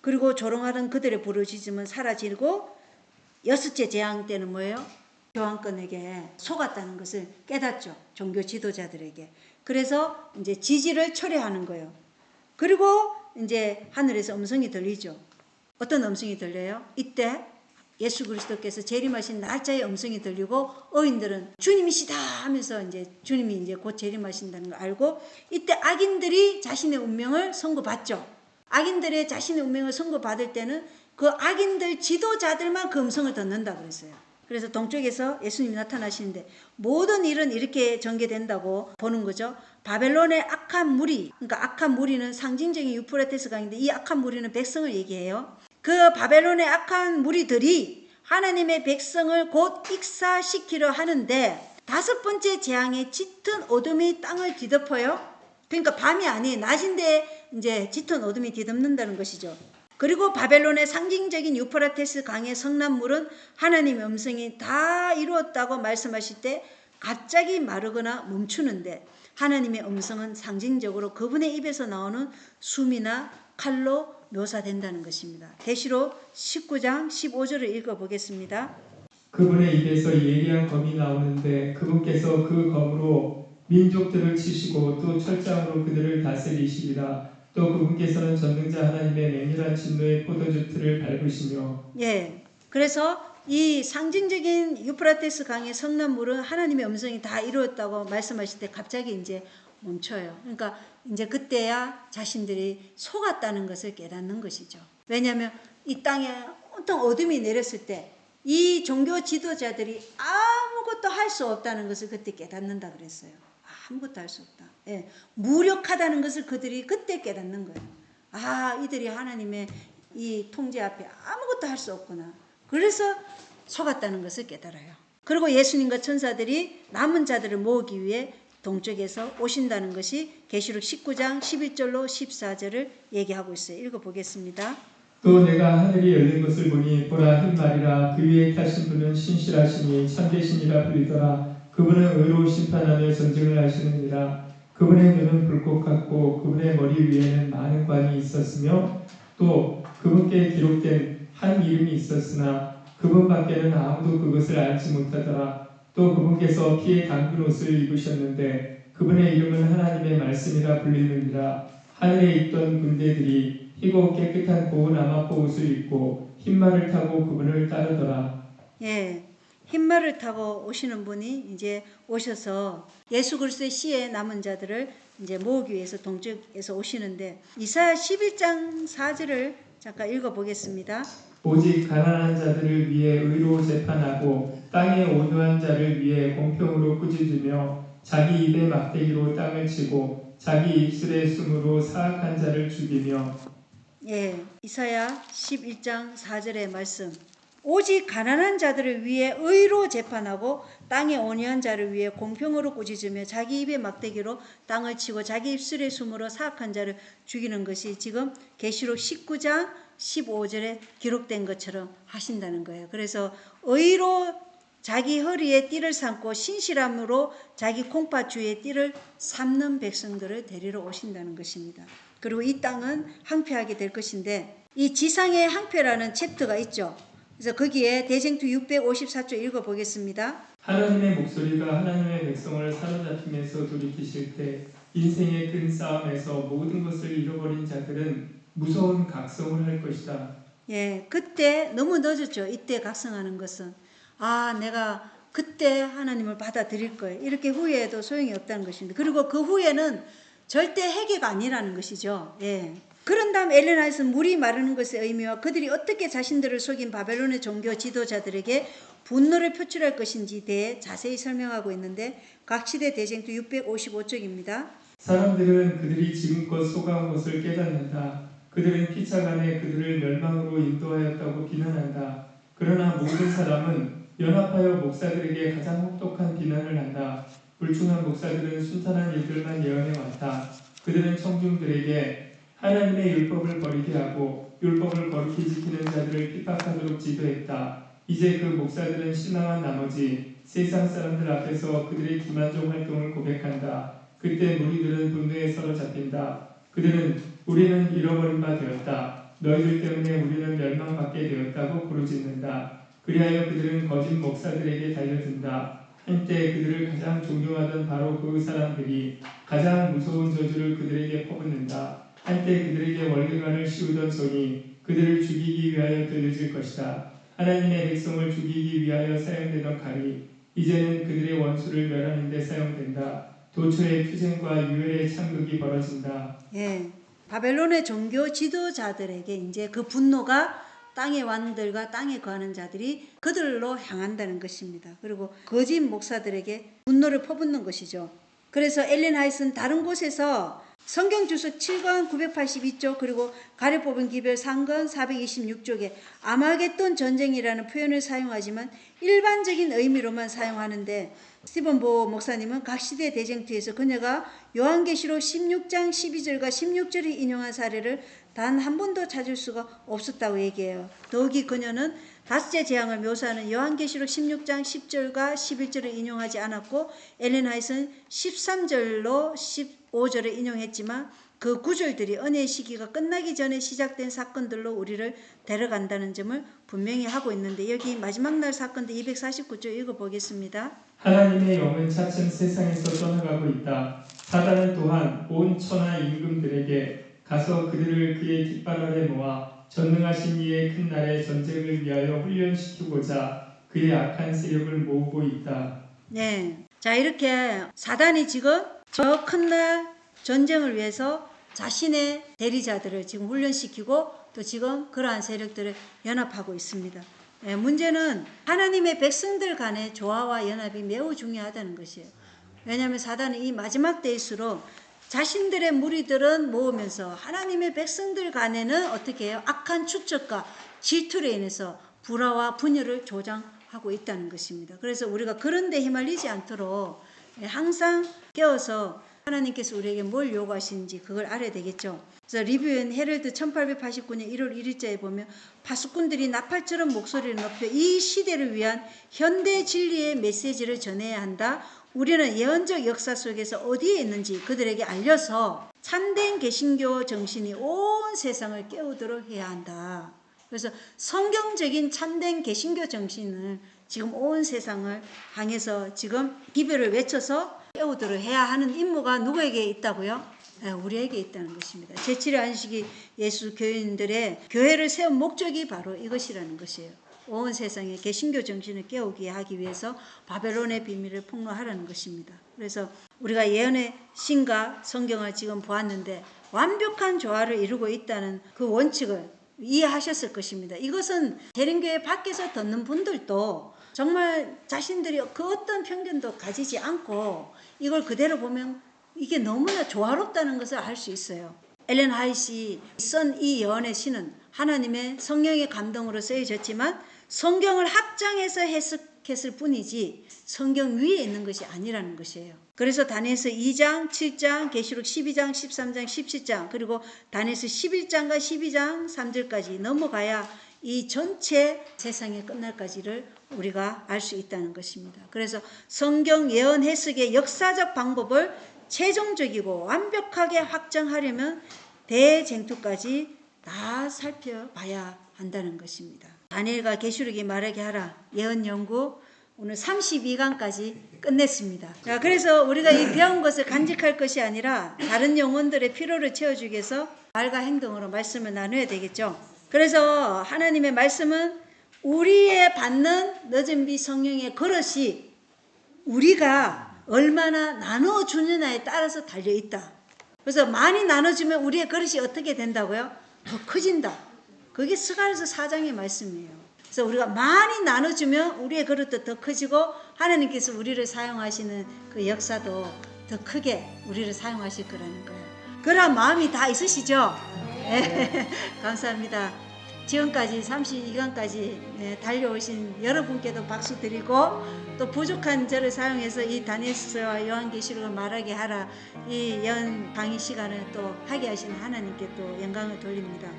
그리고 조롱하던 그들의 부르짖음은 사라지고 여섯째 재앙 때는 뭐예요? 교황권에게 속았다는 것을 깨닫죠. 종교 지도자들에게. 그래서 이제 지지를 철회하는 거예요. 그리고 이제 하늘에서 음성이 들리죠. 어떤 음성이 들려요? 이때 예수 그리스도께서 재림하신 날짜의 음성이 들리고 어인들은 주님이시다 하면서 이제 주님이 이제 곧 재림하신다는 걸 알고, 이때 악인들이 자신의 운명을 선고받죠. 악인들의 자신의 운명을 선고받을 때는 그 악인들 지도자들만 그 음성을 듣는다 그랬어요. 그래서 동쪽에서 예수님이 나타나시는데 모든 일은 이렇게 전개된다고 보는 거죠. 바벨론의 악한 무리, 그러니까 악한 무리는 상징적인 유프라테스 강인데 이 악한 무리는 백성을 얘기해요. 그 바벨론의 악한 무리들이 하나님의 백성을 곧 익사시키려 하는데 다섯 번째 재앙의 짙은 어둠이 땅을 뒤덮어요. 그러니까 밤이 아니에요. 낮인데 이제 짙은 어둠이 뒤덮는다는 것이죠. 그리고 바벨론의 상징적인 유프라테스 강의 성난물은 하나님의 음성이 다 이루었다고 말씀하실 때 갑자기 마르거나 멈추는데, 하나님의 음성은 상징적으로 그분의 입에서 나오는 숨이나 칼로 묘사된다는 것입니다. 계시록 19장 15절을 읽어보겠습니다. 그분의 입에서 예리한 검이 나오는데 그분께서 그 검으로 민족들을 치시고 또 철장으로 그들을 다스리시리라. 또 그분께서는 전능자 하나님의 맹렬한 진노의 포도주 틀을 밟으시며. 예. 그래서 이 상징적인 유프라테스 강의 성난물은 하나님의 음성이 다 이루었다고 말씀하실 때 갑자기 이제 멈춰요. 그러니까 이제 그때야 자신들이 속았다는 것을 깨닫는 것이죠. 왜냐하면 이 땅에 온통 어둠이 내렸을 때 이 종교 지도자들이 아무것도 할 수 없다는 것을 그때 깨닫는다 그랬어요. 아무것도 할 수 없다. 예, 무력하다는 것을 그들이 그때 깨닫는 거예요. 아, 이들이 하나님의 이 통제 앞에 아무것도 할 수 없구나. 그래서 속았다는 것을 깨달아요. 그리고 예수님과 천사들이 남은 자들을 모으기 위해 동쪽에서 오신다는 것이 계시록 19장 11절로 14절을 얘기하고 있어요. 읽어보겠습니다. 또 내가 하늘이 열린 것을 보니 보라 흰 말이라. 그 위에 타신 분은 신실하시니 참되시니라 불리더라. 그분은 의로 심판하며 전쟁을 하시느니라. 그분의 눈은 불꽃 같고 그분의 머리 위에는 많은 관이 있었으며 또 그분께 기록된 한 이름이 있었으나 그분밖에는 아무도 그것을 알지 못하더라. 또 그분께서 피에 담근 옷을 입으셨는데 그분의 이름은 하나님의 말씀이라 불리느니라. 하늘에 있던 군대들이 희고 깨끗한 고운 아마포 옷을 입고 흰말을 타고 그분을 따르더라. 예, 흰말을 타고 오시는 분이 이제 오셔서 예수 그리스도의 씨에 남은 자들을 이제 모으기 위해서 동쪽에서 오시는데, 이사야 11장 4절을 잠깐 읽어보겠습니다. 오직 가난한 자들을 위해 의로 재판하고 땅에 온유한 자를 위해 공평으로 꾸짖으며 자기 입의 막대기로 땅을 치고 자기 입술의 숨으로 사악한 자를 죽이며. 예, 이사야 11장 4절의 말씀. 오직 가난한 자들을 위해 의로 재판하고 땅에 온유한 자를 위해 공평으로 꾸짖으며 자기 입의 막대기로 땅을 치고 자기 입술의 숨으로 사악한 자를 죽이는 것이 지금 계시록 19장 15절에 기록된 것처럼 하신다는 거예요. 그래서 의로 자기 허리에 띠를 삼고 신실함으로 자기 콩팥주에 띠를 삼는 백성들을 데리러 오신다는 것입니다. 그리고 이 땅은 항폐하게 될 것인데, 이 지상의 항폐라는 챕터가 있죠. 그래서 거기에 대쟁투 654조 읽어보겠습니다. 하나님의 목소리가 하나님의 백성을 사로잡히면서 돌이키실 때 인생의 큰 싸움에서 모든 것을 잃어버린 자들은 무서운 각성을 할 것이다. 예, 그때 너무 늦었죠. 이때 각성하는 것은. 아, 내가 그때 하나님을 받아들일 거예요. 이렇게 후회해도 소용이 없다는 것입니다. 그리고 그 후회는 절대 회개가 아니라는 것이죠. 예. 그런 다음 엘렌 화이트는 물이 마르는 것의 의미와 그들이 어떻게 자신들을 속인 바벨론의 종교 지도자들에게 분노를 표출할 것인지에 대해 자세히 설명하고 있는데, 각 시대 대쟁투 655쪽입니다. 사람들은 그들이 지금껏 속아온 것을 깨닫는다. 그들은 피차간에 그들을 멸망으로 인도하였다고 비난한다. 그러나 모든 사람은 연합하여 목사들에게 가장 혹독한 비난을 한다. 불충한 목사들은 순탄한 일들만 예언해왔다. 그들은 청중들에게 하나님의 율법을 버리게 하고 율법을 거룩히 지키는 자들을 핍박하도록 지도했다. 이제 그 목사들은 실망한 나머지 세상 사람들 앞에서 그들의 기만종 활동을 고백한다. 그때 무리들은 분노에 사로잡힌다. 그들은 우리는 잃어버린 바 되었다. 너희들 때문에 우리는 멸망받게 되었다고 부르짖는다. 그리하여 그들은 거짓 목사들에게 달려든다. 한때 그들을 가장 존경하던 바로 그 사람들이 가장 무서운 저주를 그들에게 퍼붓는다. 한때 그들에게 월계관을 씌우던 손이 그들을 죽이기 위하여 들려질 것이다. 하나님의 백성을 죽이기 위하여 사용되던 칼이 이제는 그들의 원수를 멸하는 데 사용된다. 도처의 투쟁과 유혈의 참극이 벌어진다. 예. 바벨론의 종교 지도자들에게 이제 그 분노가 땅의 왕들과 땅에 거하는 자들이 그들로 향한다는 것입니다. 그리고 거짓 목사들에게 분노를 퍼붓는 것이죠. 그래서 엘렌 하이트는 다른 곳에서 성경 주석 7권 982쪽 그리고 가려 뽑은 기별 3권 426쪽에 아마겟돈 전쟁이라는 표현을 사용하지만 일반적인 의미로만 사용하는데 스티븐 보 목사님은 각 시대 대쟁투에서 그녀가 요한계시록 16장 12절과 16절을 인용한 사례를 단 한 번도 찾을 수가 없었다고 얘기해요. 더욱이 그녀는 다섯째 재앙을 묘사하는 요한계시록 16장 10절과 11절을 인용하지 않았고 엘렌 하이트는 13절로 15절을 인용했지만 그 구절들이 은혜의 시기가 끝나기 전에 시작된 사건들로 우리를 데려간다는 점을 분명히 하고 있는데 여기 마지막 날 사건들 249쪽 읽어보겠습니다. 하나님의 영은 차츰 세상에서 떠나가고 있다. 사단은 또한 온 천하 임금들에게 가서 그들을 그의 깃발 아래 모아 전능하신 이의 큰 날의 전쟁을 위하여 훈련시키고자 그의 악한 세력을 모으고 있다. 네, 자 이렇게 사단이 지금 저 큰 날 전쟁을 위해서 자신의 대리자들을 지금 훈련시키고 또 지금 그러한 세력들을 연합하고 있습니다. 네, 문제는 하나님의 백성들 간의 조화와 연합이 매우 중요하다는 것이에요. 왜냐하면 사단은 이 마지막 때일수록 자신들의 무리들은 모으면서 하나님의 백성들 간에는 어떻게 해요? 악한 추측과 질투로 인해서 불화와 분열을 조장하고 있다는 것입니다. 그래서 우리가 그런 데 휘말리지 않도록 항상 깨어서 하나님께서 우리에게 뭘 요구하시는지 그걸 알아야 되겠죠. 그래서 리뷰인 헤럴드 1889년 1월 1일자에 보면 파수꾼들이 나팔처럼 목소리를 높여 이 시대를 위한 현대 진리의 메시지를 전해야 한다. 우리는 예언적 역사 속에서 어디에 있는지 그들에게 알려서 참된 개신교 정신이 온 세상을 깨우도록 해야 한다. 그래서 성경적인 참된 개신교 정신을 지금 온 세상을 향해서 지금 기별을 외쳐서 깨우도록 해야 하는 임무가 누구에게 있다고요? 우리에게 있다는 것입니다. 제7회 안식이 예수 교인들의 교회를 세운 목적이 바로 이것이라는 것이에요. 온 세상에 개신교 정신을 깨우게 하기 위해서 바벨론의 비밀을 폭로하라는 것입니다. 그래서 우리가 예언의 신과 성경을 지금 보았는데 완벽한 조화를 이루고 있다는 그 원칙을 이해하셨을 것입니다. 이것은 대림교회 밖에서 듣는 분들도 정말 자신들이 그 어떤 편견도 가지지 않고 이걸 그대로 보면 이게 너무나 조화롭다는 것을 알 수 있어요. 엘렌 하이트가 쓴 이 예언의 시는 하나님의 성령의 감동으로 쓰여졌지만 성경을 합장해서 해석했을 뿐이지 성경 위에 있는 것이 아니라는 것이에요. 그래서 다니엘서 2장, 7장, 계시록 12장, 13장, 17장 그리고 다니엘서 11장과 12장 3절까지 넘어가야 이 전체 세상의 끝날까지를 우리가 알 수 있다는 것입니다. 그래서 성경 예언 해석의 역사적 방법을 최종적이고 완벽하게 확정하려면 대쟁투까지 다 살펴봐야 한다는 것입니다. 다니엘과 계시록이 말하게 하라 예언 연구 오늘 32강까지 끝냈습니다. 자, 그래서 우리가 이 배운 것을 간직할 것이 아니라 다른 영혼들의 필요를 채워주기 위해서 말과 행동으로 말씀을 나눠야 되겠죠. 그래서 하나님의 말씀은 우리의 받는 늦은 비 성령의 그릇이 우리가 얼마나 나눠주느냐에 따라서 달려있다. 그래서 많이 나눠주면 우리의 그릇이 어떻게 된다고요? 더 커진다. 그게 스가랴서 4장의 말씀이에요. 그래서 우리가 많이 나눠주면 우리의 그릇도 더 커지고 하나님께서 우리를 사용하시는 그 역사도 더 크게 우리를 사용하실 거라는 거예요. 그런 마음이 다 있으시죠? 네. 감사합니다. 지금까지 32강까지 달려오신 여러분께도 박수 드리고, 또 부족한 저를 사용해서 이 다니엘서와 요한계시록을 말하게 하라, 이 연 강의 시간을 또 하게 하신 하나님께 또 영광을 돌립니다.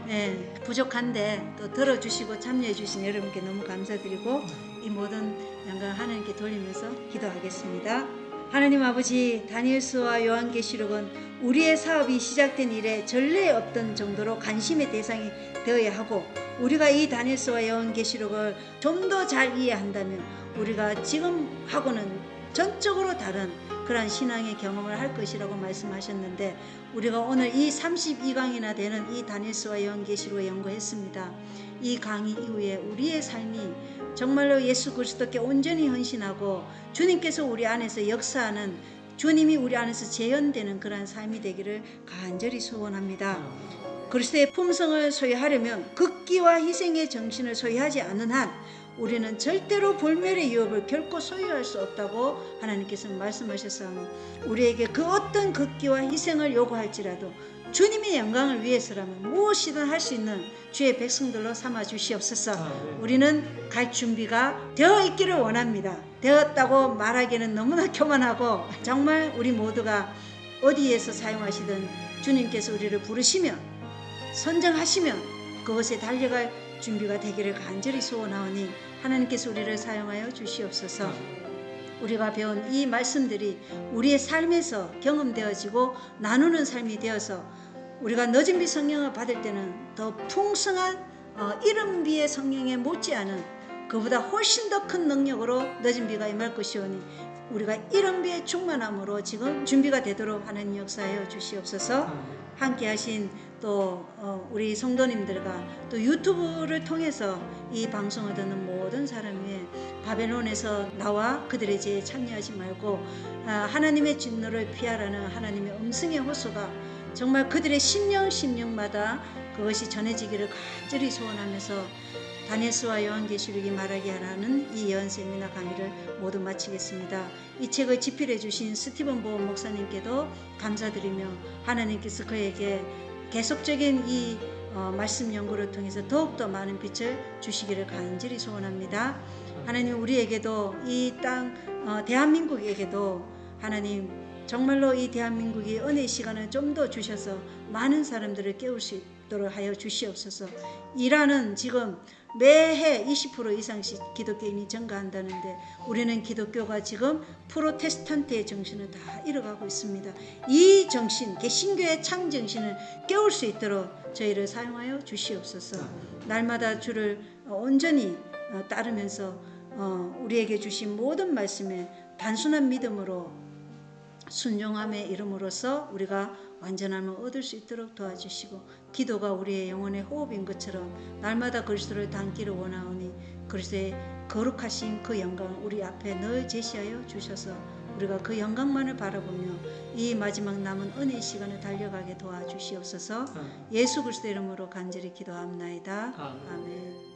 네, 부족한데 또 들어주시고 참여해 주신 여러분께 너무 감사드리고, 이 모든 영광 하나님께 돌리면서 기도하겠습니다. 하나님 아버지, 다니엘서와 요한계시록은 우리의 사업이 시작된 이래 전례 없던 정도로 관심의 대상이 되어야 하고, 우리가 이 다니엘서와 요한계시록을 좀 더 잘 이해한다면 우리가 지금 하고는 전적으로 다른 그러한 신앙의 경험을 할 것이라고 말씀하셨는데, 우리가 오늘 이 32강이나 되는 이 다니엘서와 요한계시록을 연구했습니다. 이 강의 이후에 우리의 삶이 정말로 예수 그리스도께 온전히 헌신하고 주님께서 우리 안에서 역사하는, 주님이 우리 안에서 재현되는 그러한 삶이 되기를 간절히 소원합니다. 그리스도의 품성을 소유하려면 극기와 희생의 정신을 소유하지 않는 한 우리는 절대로 불멸의 유업을 결코 소유할 수 없다고 하나님께서 말씀하셨사오니, 우리에게 그 어떤 극기와 희생을 요구할지라도 주님의 영광을 위해서라면 무엇이든 할 수 있는 주의 백성들로 삼아 주시옵소서. 우리는 갈 준비가 되어 있기를 원합니다. 되었다고 말하기는 너무나 교만하고, 정말 우리 모두가 어디에서 사용하시든 주님께서 우리를 부르시면, 선정하시면 그것에 달려갈 준비가 되기를 간절히 소원하오니, 하나님께서 우리를 사용하여 주시옵소서. 우리가 배운 이 말씀들이 우리의 삶에서 경험되어지고 나누는 삶이 되어서 우리가 늦은 비 성령을 받을 때는 더 풍성한 이른 비의 성령에 못지않은, 그보다 훨씬 더 큰 능력으로 늦은 비가 임할 것이오니, 우리가 이른 비의 충만함으로 지금 준비가 되도록 하나님 역사하여 주시옵소서. 함께 하신 또 우리 성도님들과 또 유튜브를 통해서 이 방송을 듣는 모든 사람 위에 바벨론에서 나와 그들의 죄에 참여하지 말고 하나님의 진노를 피하라는 하나님의 음성의 호소가 정말 그들의 심령마다 그것이 전해지기를 간절히 소원하면서 다니엘서와 요한계시록이 말하게 하라는 이 예언 세미나 강의를 모두 마치겠습니다. 이 책을 집필해 주신 스티븐 보험 목사님께도 감사드리며, 하나님께서 그에게 계속적인 이 말씀 연구를 통해서 더욱더 많은 빛을 주시기를 간절히 소원합니다. 하나님, 우리에게도 이 땅 대한민국에게도 하나님 정말로 이 대한민국이 은혜의 시간을 좀 더 주셔서 많은 사람들을 깨울 수 있도록 하여 주시옵소서. 이란은 지금 매해 20% 이상씩 기독교인이 증가한다는데, 우리는 기독교가 지금 프로테스탄트의 정신을 다 잃어가고 있습니다. 이 정신, 개신교의 창정신을 깨울 수 있도록 저희를 사용하여 주시옵소서. 날마다 주를 온전히 따르면서 우리에게 주신 모든 말씀에 단순한 믿음으로 순종함의 이름으로써 우리가 완전함을 얻을 수 있도록 도와주시고, 기도가 우리의 영혼의 호흡인 것처럼 날마다 그리스도를 닮기를 원하오니, 그리스도의 거룩하신 그 영광을 우리 앞에 늘 제시하여 주셔서 우리가 그 영광만을 바라보며 이 마지막 남은 은혜의 시간을 달려가게 도와주시옵소서. 예수 그리스도 이름으로 간절히 기도합나이다. 아멘.